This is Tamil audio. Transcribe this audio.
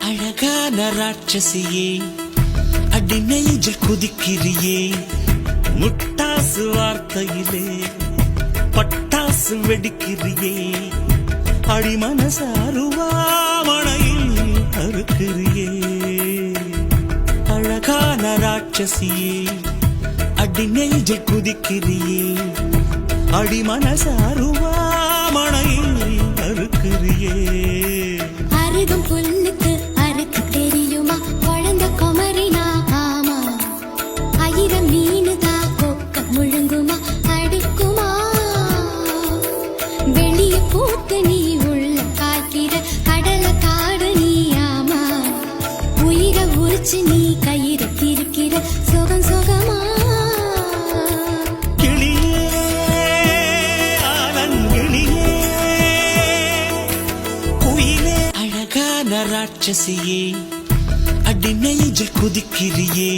அழகான ராட்சசியே அடி நெஞ்சில் குதிக்கிறியே முட்டாசு வார்த்தையிலே பட்டாசு வெடிக்கிறியே அடி மனசு அருவாமணையில் அறுக்கிறியே அழகான ராட்சசியே அடி நெஞ்சில் குதிக்கிறியே அடி மனசு அருவாமணையில் அறுக்கிறியே அருகும் புல்லுக்கு அறுக்க தெரியுமா குழந்த குமரினா ஆமா ஆயிரம் மீனுதா கொக்க முழுங்குமா அடுக்குமா வெளிய பூத்து நீ உள்ள காய்க்கிற கடல காடு நீ ஆமா உயிரை உரிச்சு நீ கயிறு திருக்கிற சுகம் சுகமா ராட்சசியே அடி நெஞ்சில் குதிக்கிறியே